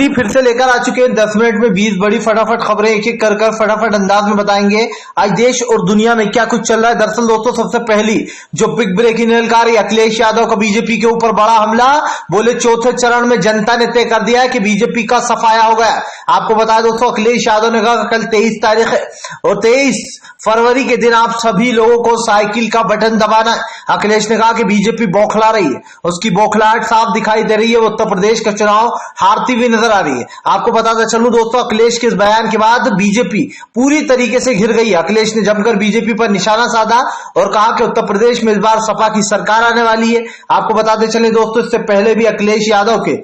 अगली फिर से लेकर आ चुके हैं 10 मिनट में 20 बड़ी फटाफट खबरें, एक एक कर फटाफट अंदाज में बताएंगे आज देश और दुनिया में क्या कुछ चल रहा है। दरअसल दोस्तों सबसे पहली जो बिग ब्रेकिंग निकल आ रही है, अखिलेश यादव का बीजेपी के ऊपर बड़ा हमला। बोले चौथे चरण में जनता ने तय कर दिया है कि बीजेपी का सफाया हो गया। आपको बता दोस्तों अखिलेश यादव ने कहा कल 23 तारीख है और 23 फरवरी के दिन आप सभी लोगों को साइकिल का बटन दबाना है। अखिलेश ने कहा कि बीजेपी बौखला रही है, उसकी बौखलाहट साफ दिखाई दे रही है, वो उत्तर प्रदेश का चुनाव हारती हुई नजर आ रही है। आपको बताते चलूं दोस्तों अखिलेश के इस बयान के बाद बीजेपी पूरी तरीके से घिर गई है। अखिलेश ने जमकर बीजेपी पर निशाना साधा और कहा कि उत्तर प्रदेश में इस बार सपा की सरकार आने वाली है। आपको बताते चले दोस्तों इससे पहले भी अखिलेश यादव के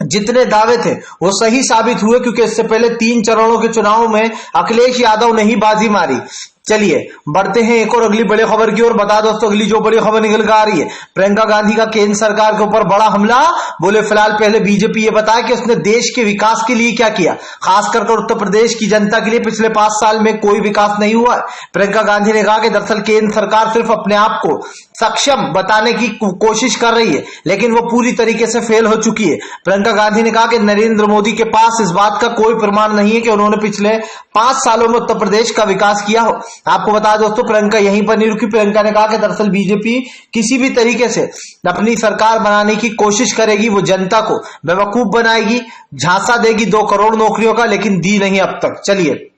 जितने दावे थे वो सही साबित हुए, क्योंकि इससे पहले 3 चरणों के चुनाव में अखिलेश यादव ने ही बाजी मारी। चलिए बढ़ते हैं एक और अगली बड़ी खबर की ओर। बता दोस्तों अगली जो बड़ी खबर निकल कर आ रही है, प्रियंका गांधी का केंद्र सरकार के ऊपर बड़ा हमला। बोले फिलहाल पहले बीजेपी ये बताया कि उसने देश के विकास के लिए क्या किया, खासकर उत्तर प्रदेश की जनता के लिए पिछले 5 साल में कोई विकास नहीं हुआ। प्रियंका गांधी ने कहा कि दरअसल केंद्र सरकार सिर्फ अपने आप को सक्षम बताने की कोशिश कर रही है, लेकिन वो पूरी तरीके से फेल हो चुकी है। प्रियंका गांधी ने कहा कि नरेंद्र मोदी के पास इस बात का कोई प्रमाण नहीं है कि उन्होंने पिछले 5 सालों में उत्तर प्रदेश का विकास किया हो। आपको बता दोस्तों प्रियंका यहीं पर नहीं रुकी। प्रियंका ने कहा कि दरअसल बीजेपी किसी भी तरीके से अपनी सरकार बनाने की कोशिश करेगी, वो जनता को बेवकूफ बनाएगी, झांसा देगी 2 करोड़ नौकरियों का, लेकिन दी नहीं अब तक। चलिए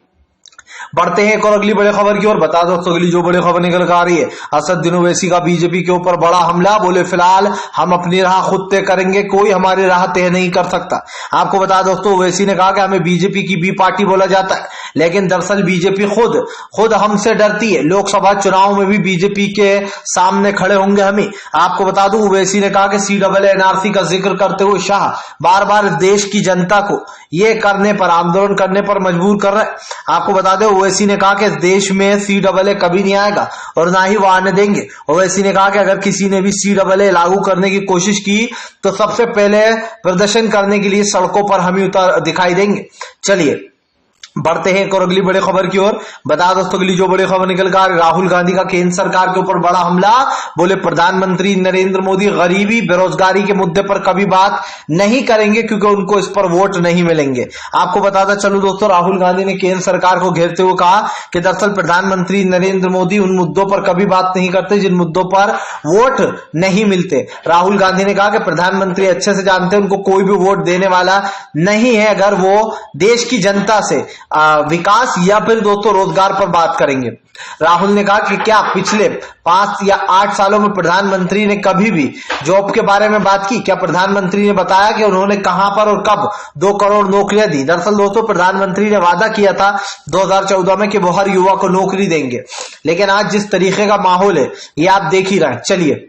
बढ़ते हैं एक और अगली बड़ी खबर की ओर। बता दोस्तों अगली जो बड़ी खबर निकल कर आ रही है, असदुद्दीन ओवैसी का बीजेपी के ऊपर बड़ा हमला। बोले फिलहाल हम अपनी राह खुद तय करेंगे, कोई हमारी राह तय नहीं कर सकता। आपको बता दोस्तों ओवैसी ने कहा कि हमें बीजेपी की बी पार्टी बोला जाता है, लेकिन दरअसल बीजेपी खुद हमसे डरती है। लोकसभा चुनाव में भी बीजेपी के सामने खड़े होंगे हमें। आपको बता दूं ओवैसी ने कहा कि CAA NRC का जिक्र करते हुए शाह बार बार देश की जनता को ये करने पर, आंदोलन करने पर मजबूर कर रहे हैं। आपको बता दें ओवैसी ने कहा कि इस देश में CAA कभी नहीं आएगा और ना ही वो आने देंगे। ओवैसी ने कहा कि अगर किसी ने भी CAA लागू करने की कोशिश की तो सबसे पहले प्रदर्शन करने के लिए सड़कों पर हम ही दिखाई देंगे। चलिए बढ़ते हैं एक और अगली बड़ी खबर की ओर। बता दोस्तों अगली जो बड़ी खबर निकल कर राहुल गांधी का केंद्र सरकार के ऊपर बड़ा हमला। बोले प्रधानमंत्री नरेंद्र मोदी गरीबी बेरोजगारी के मुद्दे पर कभी बात नहीं करेंगे, क्योंकि उनको इस पर वोट नहीं मिलेंगे। आपको बताता चलूं दोस्तों राहुल गांधी ने केंद्र सरकार को घेरते हुए कहा कि दरअसल प्रधानमंत्री नरेंद्र मोदी उन मुद्दों पर कभी बात नहीं करते जिन मुद्दों पर वोट नहीं मिलते। राहुल गांधी ने कहा कि प्रधानमंत्री अच्छे से जानते हैं उनको कोई भी वोट देने वाला नहीं है अगर वो देश की जनता से विकास या फिर दोस्तों रोजगार पर बात करेंगे। राहुल ने कहा कि क्या पिछले 5 या 8 सालों में प्रधानमंत्री ने कभी भी जॉब के बारे में बात की? क्या प्रधानमंत्री ने बताया कि उन्होंने कहां पर और कब 2 करोड़ नौकरियां दी? दरअसल दोस्तों प्रधानमंत्री ने वादा किया था 2014 में कि वो हर युवा को नौकरी देंगे, लेकिन आज जिस तरीके का माहौल है ये आप देख ही रहे हैं। चलिए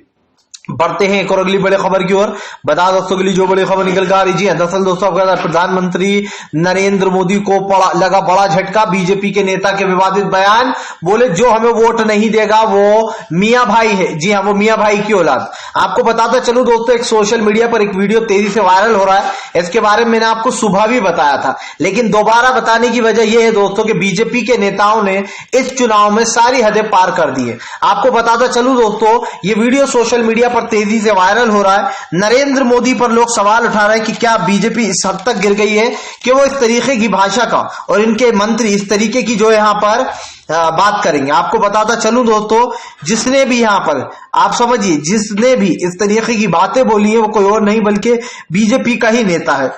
बढ़ते हैं एक और अगली बड़ी खबर की ओर। बता दोस्तों अगली जो बड़ी खबर निकल कर आ रही है, दरअसल दोस्तों प्रधानमंत्री नरेंद्र मोदी को लगा बड़ा झटका, बीजेपी के नेता के विवादित बयान। बोले जो हमें वोट नहीं देगा वो मियां भाई है। जी हाँ, वो मियां भाई की औलाद। आपको बताता चलूं दोस्तों एक सोशल मीडिया पर एक वीडियो तेजी से वायरल हो रहा है, इसके बारे में मैंने आपको सुबह भी बताया था, लेकिन दोबारा बताने की वजह यह है दोस्तों कि बीजेपी के नेताओं ने इस चुनाव में सारी हदें पार कर दी है। आपको बताता चलूं दोस्तों ये वीडियो सोशल मीडिया तेजी से वायरल हो रहा है। नरेंद्र मोदी पर लोग सवाल उठा रहे हैं कि क्या बीजेपी इस हद तक गिर गई है कि वो इस तरीके की भाषा का और इनके मंत्री इस तरीके की जो यहां पर बात करेंगे। आपको बताता चलूं दोस्तों जिसने भी यहां पर आप समझिए जिसने भी इस तरीके की बातें बोली है वो कोई और नहीं बल्कि बीजेपी का ही नेता है।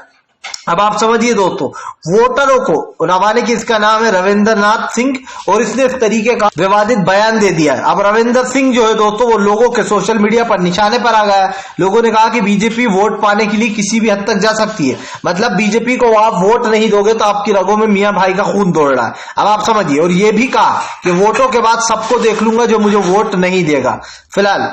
अब आप समझिए दोस्तों वोटरों को नवाने की इसका नाम है रविंद्र नाथ सिंह और इसने इस तरीके का विवादित बयान दे दिया है। अब रविंद्र सिंह जो है दोस्तों वो लोगों के सोशल मीडिया पर निशाने पर आ गया है। लोगों ने कहा कि बीजेपी वोट पाने के लिए किसी भी हद तक जा सकती है, मतलब बीजेपी को आप वोट नहीं दोगे तो आपकी रगों में मियां भाई का खून दौड़ रहा है। अब आप समझिए, और ये भी कहा कि वोटों के बाद सबको देख लूंगा जो मुझे वोट नहीं देगा। फिलहाल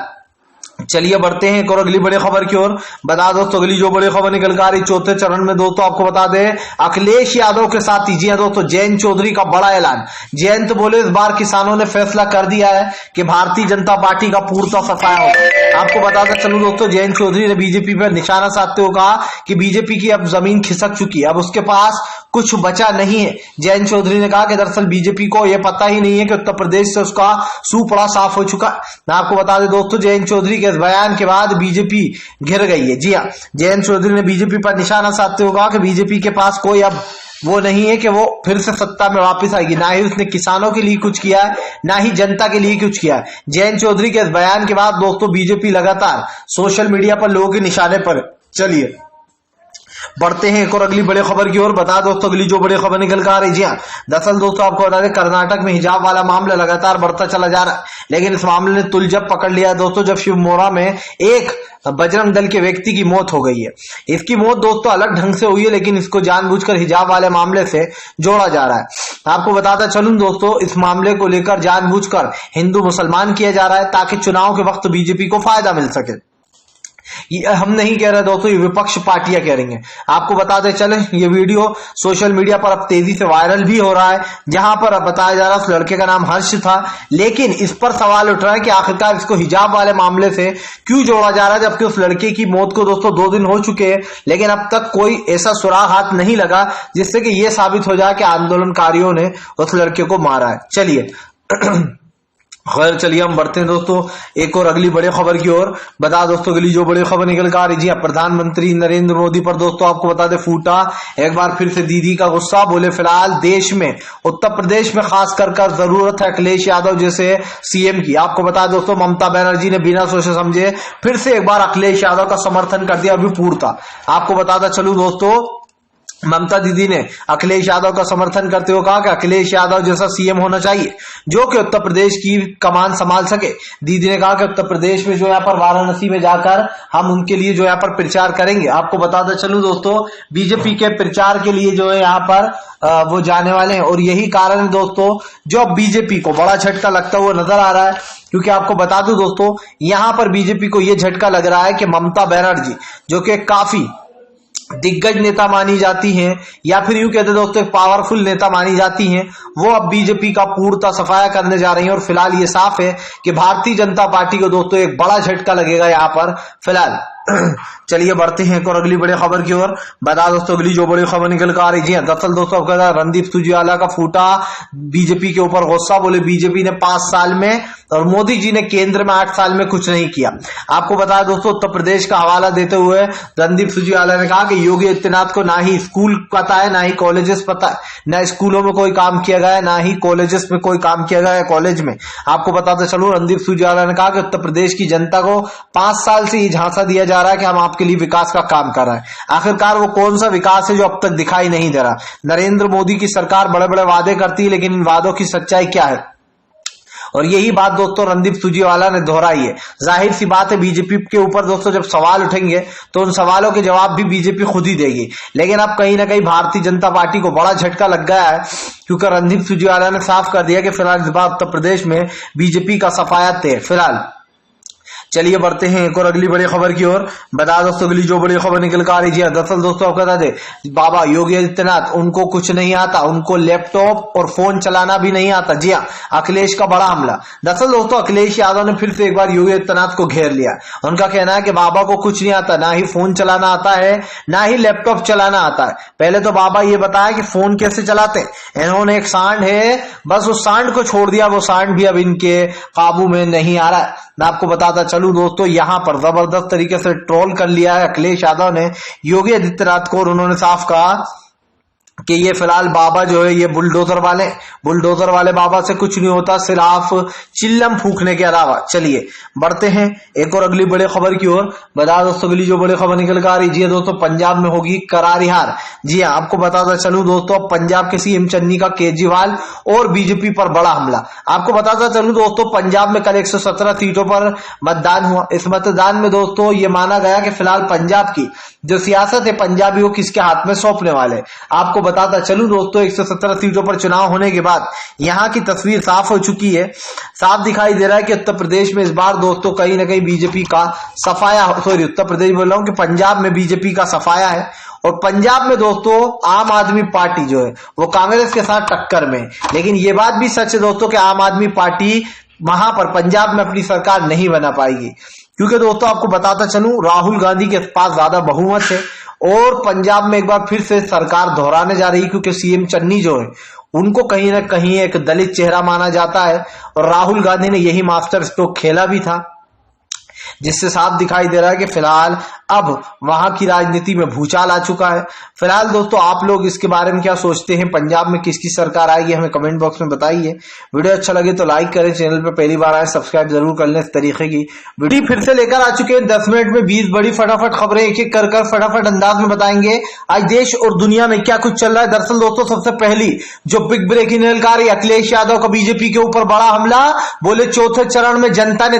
चलिए बढ़ते हैं एक और अगली बड़ी खबर की ओर। बता दोस्तों अगली जो बड़ी खबर निकल कर आ रही चौथे चरण में दोस्तों आपको बता दें अखिलेश यादव के साथ ही जी दोस्तों जयंत चौधरी का बड़ा ऐलान। जयंत बोले इस बार किसानों ने फैसला कर दिया है कि भारतीय जनता पार्टी का पूर्णतः सफाया होगा। आपको बताते चलूं दोस्तों जयंत चौधरी ने बीजेपी पर निशाना साधते हुए कहा कि बीजेपी की अब जमीन खिसक चुकी है, अब उसके पास कुछ बचा नहीं है। जयंत चौधरी ने कहा कि दरअसल बीजेपी को यह पता ही नहीं है कि उत्तर प्रदेश से उसका सूपड़ा साफ हो चुका है। मैं आपको बता दें दोस्तों जयंत चौधरी इस बयान के बाद बीजेपी घिर गई है। जी हाँ, जयंत चौधरी ने बीजेपी पर निशाना साधते हुए कहा कि बीजेपी के पास कोई अब वो नहीं है कि वो फिर से सत्ता में वापस आएगी। ना ही उसने किसानों के लिए कुछ किया है, ना ही जनता के लिए कुछ किया है। जयंत चौधरी के इस बयान के बाद दोस्तों बीजेपी लगातार सोशल मीडिया पर लोगों के निशाने पर। चलिए बढ़ते हैं एक और अगली बड़ी खबर की ओर। बता दोस्तों अगली जो बड़ी खबर निकल कर आ रही है, दरअसल दोस्तों आपको बता दें कर्नाटक में हिजाब वाला मामला लगातार बढ़ता चला जा रहा है, लेकिन इस मामले ने तुलजब पकड़ लिया दोस्तों जब शिवमोगा में एक बजरंग दल के व्यक्ति की मौत हो गई है। इसकी मौत दोस्तों अलग ढंग से हुई है, लेकिन इसको जानबूझकर हिजाब वाले मामले से जोड़ा जा रहा है। आपको बताता चलूं दोस्तों, इस मामले को लेकर जानबूझकर हिंदू मुसलमान किया जा रहा है ताकि चुनाव के वक्त बीजेपी को फायदा मिल सके। ये हम नहीं कह रहे दोस्तों, ये विपक्ष पार्टियां कह रही हैं। आपको बताते चले ये वीडियो सोशल मीडिया पर अब तेजी से वायरल भी हो रहा है, जहां पर अब बताया जा रहा है उस लड़के का नाम हर्ष था, लेकिन इस पर सवाल उठ रहा है कि आखिरकार इसको हिजाब वाले मामले से क्यों जोड़ा जा रहा है, जबकि उस लड़के की मौत को दोस्तों 2 दिन हो चुके हैं, लेकिन अब तक कोई ऐसा सुराग हाथ नहीं लगा जिससे कि यह साबित हो जाए कि आंदोलनकारियों ने उस लड़के को मारा है। चलिए खैर चलिए हम बढ़ते हैं दोस्तों एक और अगली बड़ी खबर की ओर। बता दोस्तों अगली जो बड़ी खबर निकल कर आ रही है, प्रधानमंत्री नरेंद्र मोदी पर दोस्तों आपको बता दें फूटा एक बार फिर से दीदी का गुस्सा। बोले फिलहाल देश में उत्तर प्रदेश में खास कर जरूरत है अखिलेश यादव जैसे सीएम की। आपको बता दोस्तों ममता बनर्जी ने बिना सोचे समझे फिर से एक बार अखिलेश यादव का समर्थन कर दिया अभी पूर्ता। आपको बताता चलूं दोस्तों ममता दीदी ने अखिलेश यादव का समर्थन करते हुए कहा कि अखिलेश यादव जैसा सीएम होना चाहिए जो कि उत्तर प्रदेश की कमान संभाल सके। दीदी ने कहा कि उत्तर प्रदेश में जो यहाँ पर वाराणसी में जाकर हम उनके लिए जो यहाँ पर प्रचार करेंगे। आपको बताता चलूं दोस्तों बीजेपी के प्रचार के लिए जो है यहाँ पर वो जाने वाले हैं, और यही कारण है दोस्तों जो अब बीजेपी को बड़ा झटका लगता हुआ नजर आ रहा है। क्योंकि आपको बता दूं दोस्तों यहाँ पर बीजेपी को यह झटका लग रहा है कि ममता बनर्जी जो कि काफी दिग्गज नेता मानी जाती हैं, या फिर यूं कहते दोस्तों एक पावरफुल नेता मानी जाती हैं, वो अब बीजेपी का पूर्णतः सफाया करने जा रही हैं। और फिलहाल ये साफ है कि भारतीय जनता पार्टी को दोस्तों एक बड़ा झटका लगेगा यहाँ पर फिलहाल। चलिए बढ़ते हैं एक और अगली बड़ी खबर की ओर। बता दोस्तों अगली जो बड़ी खबर निकल कर आ रही है, दरअसल दोस्तों आपका रणदीप सुरजेवाला का फूटा बीजेपी के ऊपर गुस्सा। बोले बीजेपी ने 5 साल में और मोदी जी ने केंद्र में 8 साल में कुछ नहीं किया। आपको बताया दोस्तों उत्तर प्रदेश का हवाला देते हुए रणदीप सुरजेवाला ने कहा कि योगी आदित्यनाथ को ना ही स्कूल पता है, ना ही कॉलेजेस पता है, ना स्कूलों में कोई काम किया गया है, ना ही कॉलेजेस में कोई काम किया गया है कॉलेज में। आपको बताते चलूं रणदीप सुरजेवाला ने कहा कि उत्तर प्रदेश की जनता को 5 साल से ये झांसा दिया जा रहा है कि हम आपके लिए विकास का काम कर रहे हैं। आखिरकार वो कौन सा विकास है जो अब तक दिखाई नहीं दे रहा। नरेंद्र मोदी की सरकार बड़े बड़े वादे करती है, लेकिन इन वादों की सच्चाई क्या है, और यही बात दोस्तों रणदीप सुरजेवाला ने दोहराई है। जाहिर सी बात है बीजेपी के ऊपर दोस्तों जब सवाल उठेंगे तो उन सवालों के जवाब भी बीजेपी खुद ही देगी, लेकिन अब कहीं ना कहीं भारतीय जनता पार्टी को बड़ा झटका लग गया है, क्योंकि रणदीप सुरजेवाला ने साफ कर दिया कि फिलहाल इस बार उत्तर प्रदेश में बीजेपी का सफाया तय। फिलहाल चलिए बढ़ते हैं एक और अगली बड़ी खबर की ओर। बता दोस्तों अगली जो बड़ी खबर निकल कर आ रही है, दरअसल दोस्तों आपको बता दे बाबा योगी आदित्यनाथ उनको कुछ नहीं आता, उनको लैपटॉप और फोन चलाना भी नहीं आता। जी हाँ, अखिलेश का बड़ा हमला। दरअसल दोस्तों अखिलेश यादव ने फिर से एक बार योगी आदित्यनाथ को घेर लिया। उनका कहना है कि बाबा को कुछ नहीं आता, ना ही फोन चलाना आता है, ना ही लैपटॉप चलाना आता है। पहले तो बाबा ये बताया कि फोन कैसे चलाते हैं। इन्होंने एक सांड है, बस उस सांड को छोड़ दिया, वो सांड भी अब इनके काबू में नहीं आ रहा है। मैं आपको बताता चलूं दोस्तों यहां पर जबरदस्त तरीके से ट्रोल कर लिया है अखिलेश यादव ने योगी आदित्यनाथ को, और उन्होंने साफ कहा कि ये फिलहाल बाबा जो है ये बुलडोजर वाले बाबा से कुछ नहीं होता, सिर्फ चिल्लम फूकने के अलावा। चलिए बढ़ते हैं एक और अगली बड़ी खबर की ओर। बता दोस्तों अगली जो बड़ी खबर निकल कर आ रही है दोस्तों पंजाब में होगी करारी हार। जी हाँ, आपको बताता चलूं दोस्तों पंजाब के सीएम चन्नी का केजरीवाल और बीजेपी पर बड़ा हमला। आपको बताता चलूं दोस्तों पंजाब में कल 117 सीटों पर मतदान हुआ। इस मतदान में दोस्तों ये माना गया कि फिलहाल पंजाब की जो सियासत है पंजाबियों किसके हाथ में सौंपने वाले। आपको बताता चलूं दोस्तों 117 सीटों पर चुनाव होने के बाद यहां की तस्वीर साफ हो चुकी है। साफ दिखाई दे रहा है कि उत्तर प्रदेश में इस बार दोस्तों कहीं ना कहीं बीजेपी का सफाया, उत्तर प्रदेश बोल रहा हूं कि पंजाब में बीजेपी का सफाया है। और पंजाब में दोस्तों आम आदमी पार्टी जो है वो कांग्रेस के साथ टक्कर में। लेकिन ये बात भी सच है दोस्तों कि आम आदमी पार्टी वहां पर पंजाब में अपनी सरकार नहीं बना पाएगी, क्योंकि दोस्तों आपको बताता चलूं राहुल गांधी के पास ज्यादा बहुमत है और पंजाब में एक बार फिर से सरकार दोहराने जा रही है, क्योंकि सीएम चन्नी जो है उनको कहीं ना कहीं एक दलित चेहरा माना जाता है और राहुल गांधी ने यही मास्टर स्ट्रोक खेला भी था। जिससे साफ दिखाई दे रहा है कि फिलहाल अब वहां की राजनीति में भूचाल आ चुका है। फिलहाल दोस्तों आप लोग इसके बारे में क्या सोचते हैं, पंजाब में किसकी सरकार आएगी, हमें कमेंट बॉक्स में बताइए। वीडियो अच्छा लगे तो लाइक करें, चैनल पर पहली बार आए सब्सक्राइब जरूर कर लें। इस तरीके की वीडियो फिर से लेकर आ चुके हैं 10 मिनट में 20 बड़ी फटाफट खबरें, एक एक कर फटाफट अंदाज में बताएंगे आज देश और दुनिया में क्या कुछ चल रहा है। दरअसल दोस्तों सबसे पहली जो बिग ब्रेकिंग निकल कर रही, अखिलेश यादव का बीजेपी के ऊपर बड़ा हमला, बोले चौथे चरण में जनता ने